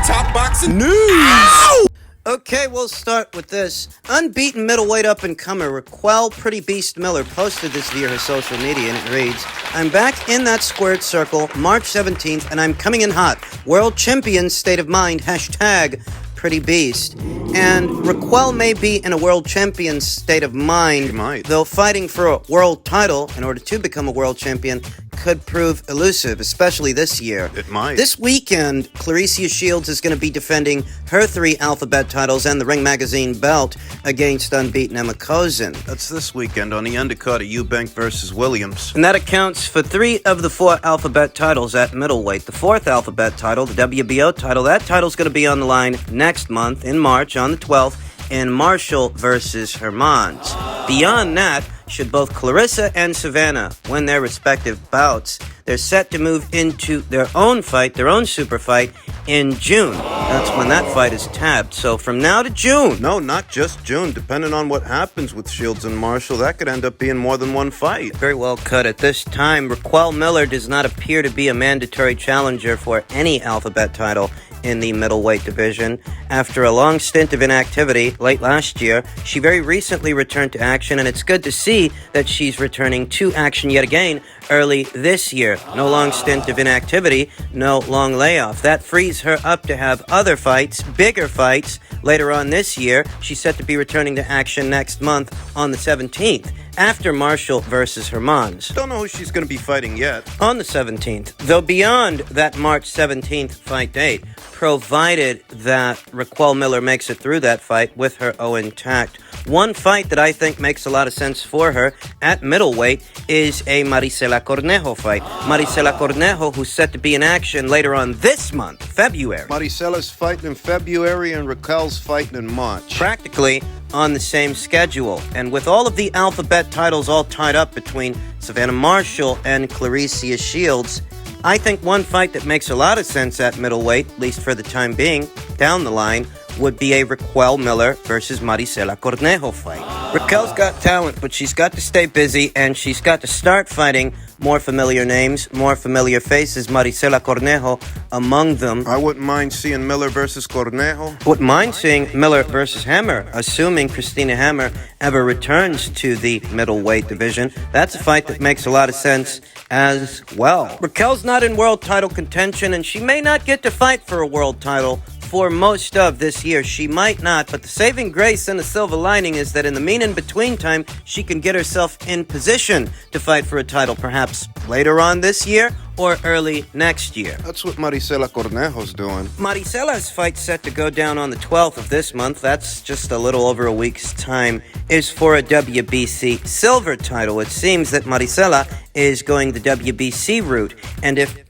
Top boxing news. Ow! Okay, we'll start with this. Unbeaten middleweight up-and-comer Raquel Pretty Beast Miller posted this via her social media, and it reads, "I'm back in that squared circle, March 17th, and I'm coming in hot. World champion state of mind, hashtag Pretty Beast." And Raquel may be in a world champion state of mind, She might. though fighting for a world title in order to become a world champion could prove elusive, especially this year. It might. This weekend, Clarissa Shields is going to be defending her 3 Alphabet titles and the Ring Magazine belt against unbeaten Emma Kozin. That's this weekend on the undercard of Eubank versus Williams. And that accounts for 3 of the 4 Alphabet titles at middleweight. The 4th Alphabet title, the WBO title, that title's going to be on the line next month in March on the 12th in Marshall versus Hermans. Beyond that, should both Clarissa and Savannah win their respective bouts, they're set to move into their own fight, their own super fight, in June. That's when that fight is tabbed. So from now to June. No, not just June. Depending on what happens with Shields and Marshall, that could end up being more than one fight. Very well could. At this time, Raquel Miller does not appear to be a mandatory challenger for any Alphabet title in the middleweight division. After a long stint of inactivity late last year, she very recently returned to action, and it's good to see that she's returning to action yet again early this year. No long stint of inactivity, no long layoff. That frees her up to have other fights, bigger fights, later on this year. She's set to be returning to action next month on the 17th, after Marshall versus Hermans. Don't know who she's going to be fighting yet. On the 17th, though beyond that March 17th fight date, provided that Raquel Miller makes it through that fight with her O intact. One fight that I think makes a lot of sense for her at middleweight is a Marisela Cornejo fight. Marisela Cornejo, who's set to be in action later on this month, February. Maricela's fighting in February and Raquel's fighting in March. Practically on the same schedule. And with all of the Alphabet titles all tied up between Savannah Marshall and Clarissa Shields, I think one fight that makes a lot of sense at middleweight, at least for the time being, down the line, would be a Raquel Miller versus Marisela Cornejo fight. Raquel's got talent, but she's got to stay busy, and she's got to start fighting more familiar names, more familiar faces, Marisela Cornejo among them. I wouldn't mind seeing Miller versus Cornejo. Wouldn't mind seeing Miller versus Hammer, assuming Christina Hammer ever returns to the middleweight division. That's a fight that makes a lot of sense as well. Raquel's not in world title contention, and she may not get to fight for a world title for most of this year. She might not, but the saving grace and the silver lining is that in the mean in-between time, she can get herself in position to fight for a title, perhaps later on this year or early next year. That's what Marisela Cornejo's doing. Maricela's fight set to go down on the 12th of this month, that's just a little over a week's time, is for a WBC silver title. It seems that Maricela is going the WBC route, and if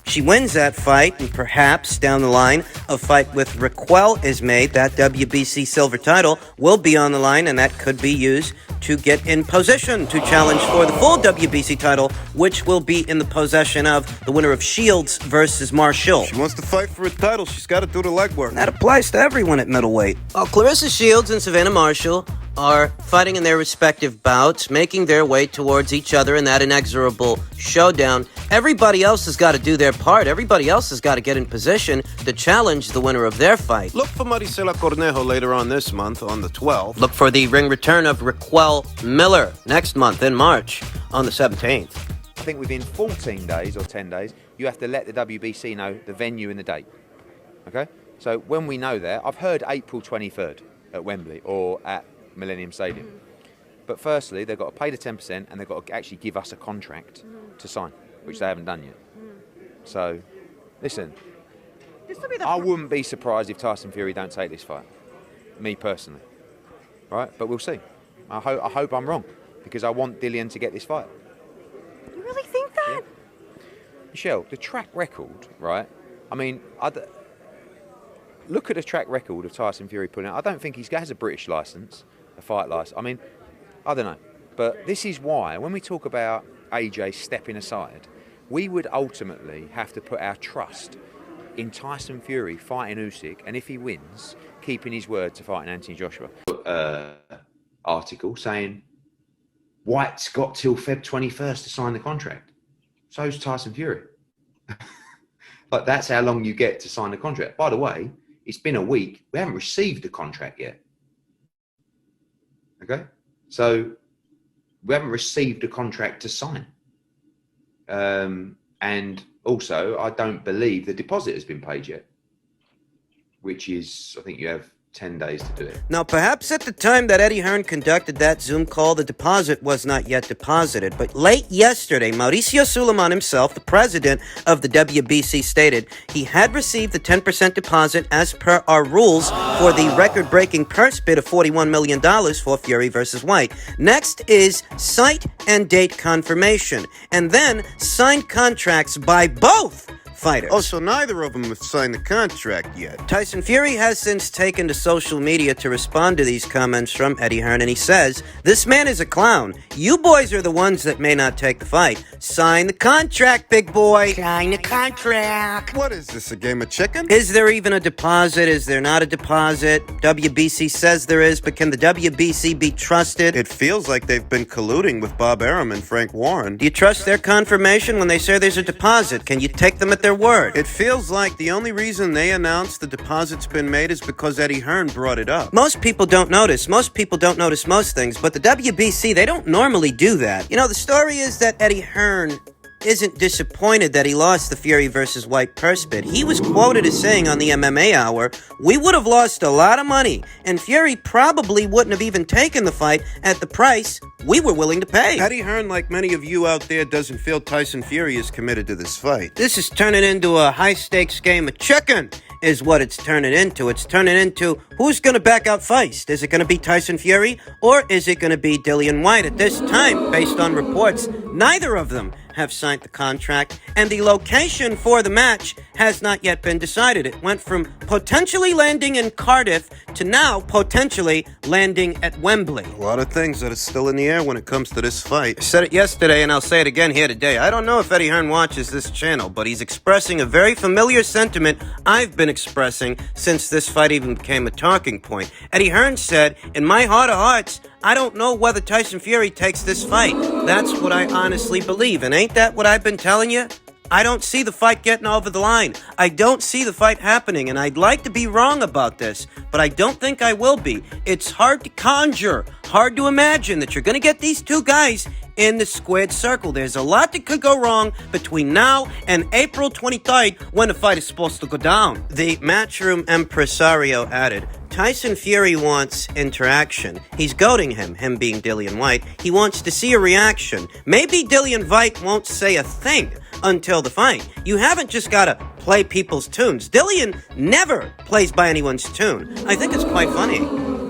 she wins that fight, and perhaps down the line a fight with Raquel is made, that WBC silver title will be on the line, and that could be used to get in position to challenge for the full WBC title, which will be in the possession of the winner of Shields versus Marshall. She wants to fight for a title, she's got to do the legwork. That applies to everyone at middleweight. Clarissa Shields and Savannah Marshall are fighting in their respective bouts, making their way towards each other in that inexorable showdown. Everybody else has got to do their part. Everybody else has got to get in position to challenge the winner of their fight. Look for Marisela Cornejo later on this month on the 12th. Look for the ring return of Raquel Miller next month in March on the 17th. I think within 14 days or 10 days, you have to let the WBC know the venue and the date. Okay? So when we know that, I've heard April 23rd at Wembley or at Millennium Stadium. But firstly, they've got to pay the 10% and they've got to actually give us a contract to sign, which they haven't done yet. So, listen, I wouldn't be surprised if Tyson Fury don't take this fight. Me personally. Right? But we'll see. I hope I'm wrong, because I want Dillian to get this fight. You really think that? Yeah. Michelle, the track record, right? I mean, look at the track record of Tyson Fury putting out. I don't think he has a British licence, a fight licence. I mean, I don't know. But this is why, when we talk about AJ stepping aside, we would ultimately have to put our trust in Tyson Fury fighting Usyk, and if he wins, keeping his word to fighting Anthony Joshua. Article saying Whyte's got till Feb 21st to sign the contract. So's Tyson Fury. But that's how long you get to sign the contract. By the way, it's been a week. We haven't received the contract yet. Okay? So we haven't received a contract to sign. And also, I don't believe the deposit has been paid yet, which is, I think you have 10 days to do it. Now, perhaps at the time that Eddie Hearn conducted that Zoom call, the deposit was not yet deposited. But late yesterday, Mauricio Suleiman himself, the president of the WBC, stated he had received the 10% deposit as per our rules for the record-breaking purse bid of $41 million for Fury versus Whyte. Next is site and date confirmation, and then signed contracts by both fighters. Oh, so neither of them have signed the contract yet. Tyson Fury has since taken to social media to respond to these comments from Eddie Hearn, and he says, "This man is a clown. You boys are the ones that may not take the fight. Sign the contract, big boy. Sign the contract." What is this, a game of chicken? Is there even a deposit? Is there not a deposit? WBC says there is, but can the WBC be trusted? It feels like they've been colluding with Bob Arum and Frank Warren. Do you trust their confirmation when they say there's a deposit? Can you take them at their word? It feels like the only reason they announced the deposit's been made is because Eddie Hearn brought it up. Most people don't notice. Most people don't notice most things, but the WBC, they don't normally do that. You know, the story is that Eddie Hearn isn't disappointed that he lost the Fury versus Whyte purse bid. He was quoted as saying on the MMA Hour, "We would have lost a lot of money, and Fury probably wouldn't have even taken the fight at the price we were willing to pay." Eddie Hearn, like many of you out there, doesn't feel Tyson Fury is committed to this fight. This is turning into a high-stakes game of chicken, is what it's turning into. It's turning into who's going to back out Feist. Is it going to be Tyson Fury, or is it going to be Dillian Whyte? At this time, based on reports, neither of them have signed the contract, and the location for the match has not yet been decided. It went from potentially landing in Cardiff to now potentially landing at Wembley. A lot of things that are still in the air when it comes to this fight. I said it yesterday, and I'll say it again here today. I don't know if Eddie Hearn watches this channel, but he's expressing a very familiar sentiment I've been expressing since this fight even became a talking point. Eddie Hearn said, "In my heart of hearts, I don't know whether Tyson Fury takes this fight." That's what I honestly believe, and ain't that what I've been telling you? I don't see the fight getting over the line. I don't see the fight happening, and I'd like to be wrong about this, but I don't think I will be. It's hard to conjure, hard to imagine that you're going to get these two guys in the squared circle. There's a lot that could go wrong between now and April 23rd when the fight is supposed to go down. The Matchroom impresario added, Tyson Fury wants interaction. He's goading him being Dillian Whyte. He wants to see a reaction. Maybe Dillian Whyte won't say a thing until the fight. You haven't just got to play people's tunes. Dillian never plays by anyone's tune. I think it's quite funny.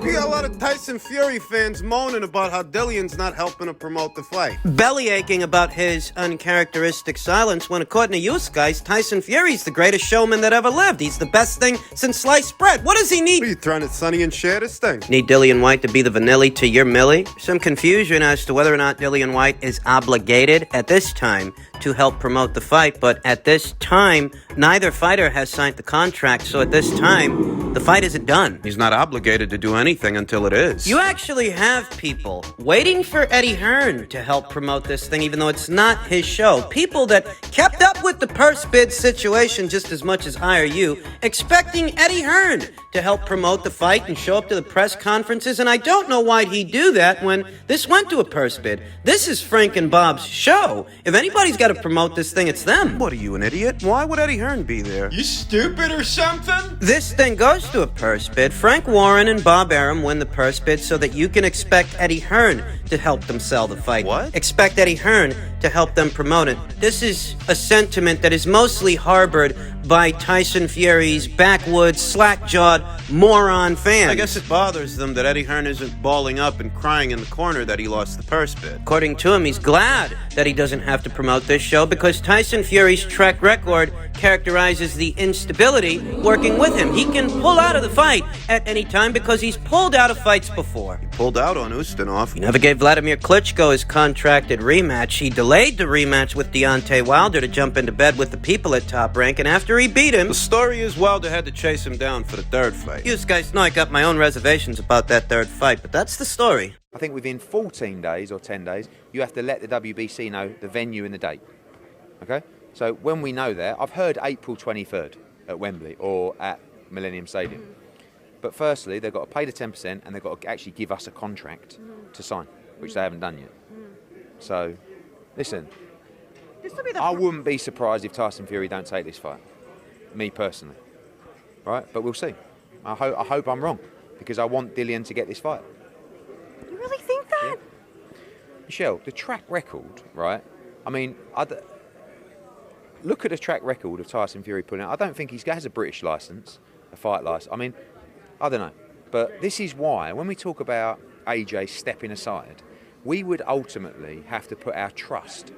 We got a lot of Tyson Fury fans moaning about how Dillian's not helping to promote the fight. Bellyaching about his uncharacteristic silence when, according to you guys, Tyson Fury's the greatest showman that ever lived. He's the best thing since sliced bread. What does he need? What are you trying to Sonny and share this thing? Need Dillian Whyte to be the vanilli to your Millie? Some confusion as to whether or not Dillian Whyte is obligated at this time to help promote the fight, but at this time, neither fighter has signed the contract, so at this time, the fight isn't done. He's not obligated to do anything until it is. You actually have people waiting for Eddie Hearn to help promote this thing, even though it's not his show. People that kept up with the purse bid situation just as much as I or you, expecting Eddie Hearn to help promote the fight and show up to the press conferences, and I don't know why he'd do that when this went to a purse bid. This is Frank and Bob's show. If anybody's got to promote this thing, it's them. What are you, an idiot? Why would Eddie Hearn be there? You stupid or something? This thing goes to a purse bid. Frank Warren and Bob Arum win the purse bid so that you can expect Eddie Hearn to help them sell the fight. What? Expect Eddie Hearn to help them promote it. This is a sentiment that is mostly harbored by Tyson Fury's backwoods, slack-jawed, moron fans. I guess it bothers them that Eddie Hearn isn't bawling up and crying in the corner that he lost the purse bid. According to him, he's glad that he doesn't have to promote this show because Tyson Fury's track record characterizes the instability working with him. He can pull out of the fight at any time because he's pulled out of fights before. He pulled out on Ustinov. He never gave Vladimir Klitschko his contracted rematch. He delayed the rematch with Deontay Wilder to jump into bed with the people at Top Rank, and after he beat him... The story is Wilder had to chase him down for the third fight. You guys know I got my own reservations about that third fight, but that's the story. I think within 14 days or 10 days, you have to let the WBC know the venue and the date. Okay? So when we know that, I've heard April 23rd at Wembley or at Millennium Stadium. But firstly, they've got to pay the 10% and they've got to actually give us a contract to sign, which they haven't done yet. So, listen, This will be the I wouldn't be surprised if Tyson Fury don't take this fight. Me personally. Right? But we'll see. I hope I'm wrong because I want Dillian to get this fight. You really think that? Michelle, the track record, right? I mean, look at the track record of Tyson Fury pulling out. I don't think he has a British licence, a fight licence. I mean, I don't know. But this is why, when we talk about AJ stepping aside, we would ultimately have to put our trust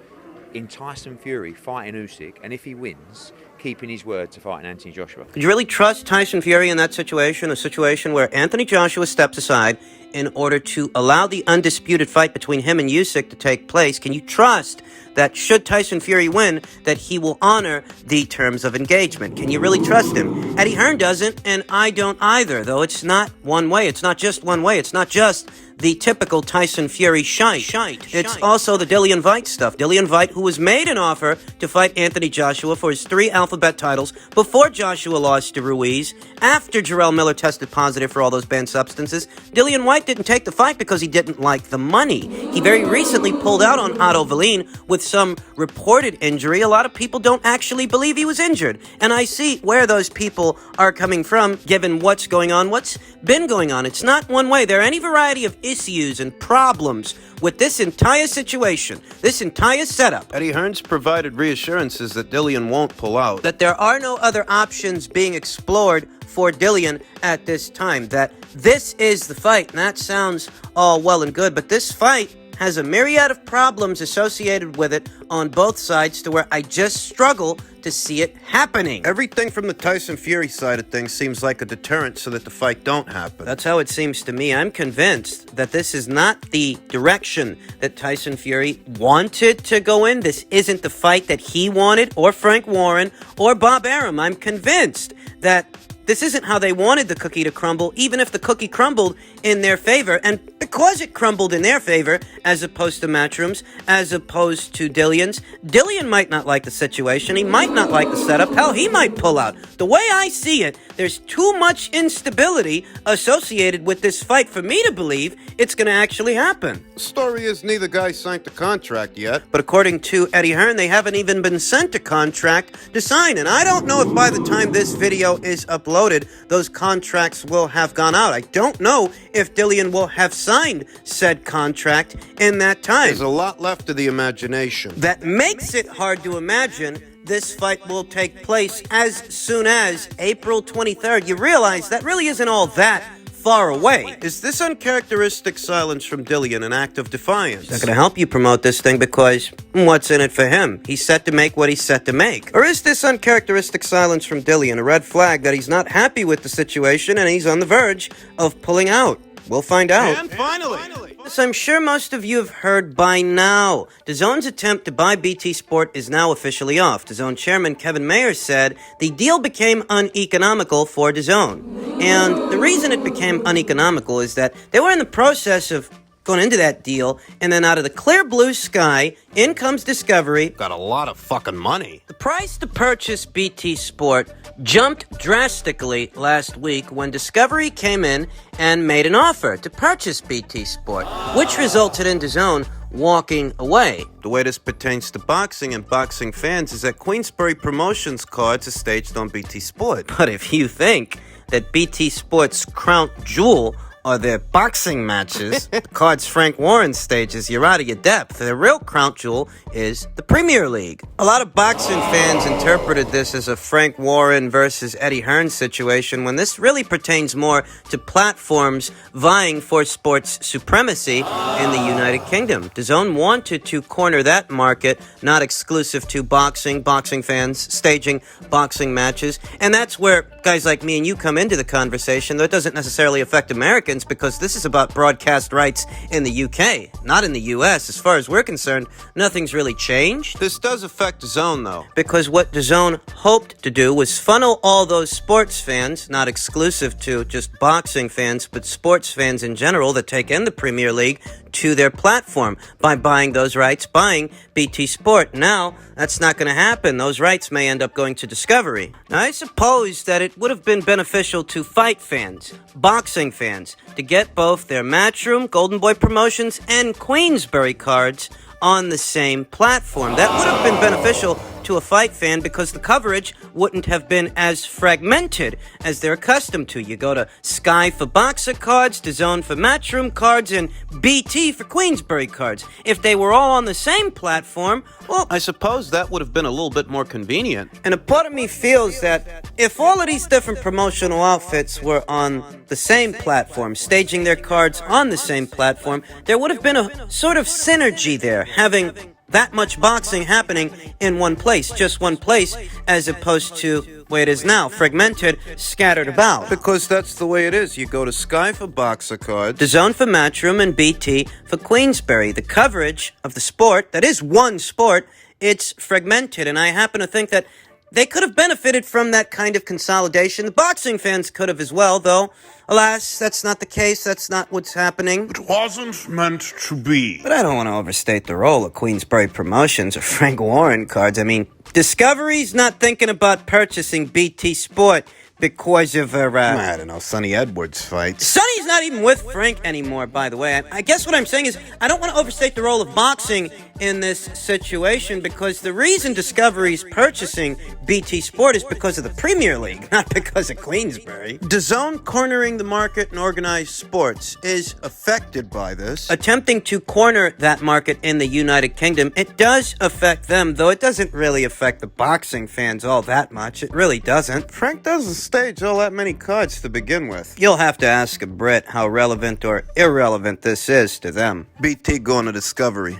in Tyson Fury fighting Usyk, and if he wins, keeping his word to fighting Anthony Joshua. Could you really trust Tyson Fury in that situation, a situation where Anthony Joshua steps aside in order to allow the undisputed fight between him and Usyk to take place? Can you trust that should Tyson Fury win, that he will honor the terms of engagement? Can you really trust him? Eddie Hearn doesn't, and I don't either, though it's not one way. It's not just one way. It's not just the typical Tyson Fury shite. It's also the Dillian Whyte stuff. Dillian Whyte, who was made an offer to fight Anthony Joshua for his 3 alphabet titles before Joshua lost to Ruiz, after Raquel Miller tested positive for all those banned substances. Dillian Whyte didn't take the fight because he didn't like the money. He very recently pulled out on Otto Wallin with some reported injury. A lot of people don't actually believe he was injured. And I see where those people are coming from, given what's going on, what's been going on. It's not one way. There are any variety of issues and problems with this entire situation, this entire setup. Eddie Hearn's provided reassurances that Dillian won't pull out. That there are no other options being explored for Dillian at this time. That this is the fight. And that sounds all well and good, but this fight has a myriad of problems associated with it on both sides to where I just struggle to see it happening. Everything from the Tyson Fury side of things seems like a deterrent so that the fight don't happen. That's how it seems to me. I'm convinced that this is not the direction that Tyson Fury wanted to go in. This isn't the fight that he wanted, or Frank Warren, or Bob Arum. I'm convinced that this isn't how they wanted the cookie to crumble, even if the cookie crumbled in their favor. And because it crumbled in their favor, as opposed to Matchroom's, as opposed to Dillian's, Dillian might not like the situation. He might not like the setup. Hell, he might pull out. The way I see it, there's too much instability associated with this fight for me to believe it's going to actually happen. The story is neither guy signed the contract yet. But according to Eddie Hearn, they haven't even been sent a contract to sign. And I don't know if by the time this video is uploaded, those contracts will have gone out. I don't know if Dillian will have signed said contract in that time. There's a lot left of the imagination. That makes it hard to imagine this fight will take place as soon as April 23rd. You realize that really isn't all that far away. Is this uncharacteristic silence from Dillian an act of defiance? It's not going to help you promote this thing because what's in it for him? He's set to make what he's set to make. Or is this uncharacteristic silence from Dillian a red flag that he's not happy with the situation and he's on the verge of pulling out? We'll find out. And finally. As I'm sure most of you have heard by now, DAZN's attempt to buy BT Sport is now officially off. DAZN chairman Kevin Mayer said the deal became uneconomical for DAZN. And the reason it became uneconomical is that they were in the process of going into that deal, and then out of the clear blue sky, in comes Discovery. Got a lot of fucking money. The price to purchase BT Sport jumped drastically last week when Discovery came in and made an offer to purchase BT Sport, which resulted in DAZN walking away. The way this pertains to boxing and boxing fans is that Queensberry Promotions cards are staged on BT Sport. But if you think that BT Sport's crown jewel are their boxing matches, the cards Frank Warren stages, you're out of your depth. The real crown jewel is the Premier League. A lot of boxing fans interpreted this as a Frank Warren versus Eddie Hearn situation, when this really pertains more to platforms vying for sports supremacy in the United Kingdom. DAZN wanted to corner that market, not exclusive to boxing fans staging boxing matches, and that's where guys like me and you come into the conversation, though it doesn't necessarily affect Americans, because this is about broadcast rights in the UK, not in the US. As far as we're concerned, nothing's really changed. This does affect DAZN, though. Because what DAZN hoped to do was funnel all those sports fans, not exclusive to just boxing fans, but sports fans in general that take in the Premier League, to their platform by buying those rights, buying BT Sport. Now, that's not going to happen. Those rights may end up going to Discovery. Now, I suppose that it would have been beneficial to fight fans, boxing fans, to get both their Matchroom, Golden Boy Promotions, and Queensberry cards on the same platform. That would have been beneficial to a fight fan because the coverage wouldn't have been as fragmented as they're accustomed to. You go to Sky for boxer cards, DAZN for Matchroom cards, and BT for Queensberry cards. If they were all on the same platform, well, I suppose that would have been a little bit more convenient. and a part of me feels that if all of these different promotional outfits were on the same platform, staging their cards on the same platform, there would have been a sort of synergy there, having that much boxing happening in one place, just one place, as opposed to where it is now, fragmented, scattered about. Because that's the way it is. You go to Sky for boxer cards. DAZN for Matchroom and BT for Queensberry. The coverage of the sport, that is one sport, it's fragmented, and I happen to think that they could have benefited from that kind of consolidation. The boxing fans could have as well, though. Alas, that's not the case. That's not what's happening. It wasn't meant to be. But I don't want to overstate the role of Queensberry Promotions or Frank Warren cards. I mean, Discovery's not thinking about purchasing BT Sport because of I don't know, Sonny Edwards fights. Sonny's not even with Frank anymore, by the way. I guess what I'm saying is I don't want to overstate the role of boxing in this situation because the reason Discovery's purchasing BT Sport is because of the Premier League, not because of Queensberry. DAZN cornering the market in organized sports is affected by this. Attempting to corner that market in the United Kingdom, it does affect them, though it doesn't really affect the boxing fans all that much. It really doesn't. Frank doesn't stage all that many cards to begin with. You'll have to ask a Brit how relevant or irrelevant this is to them. BT going to Discovery.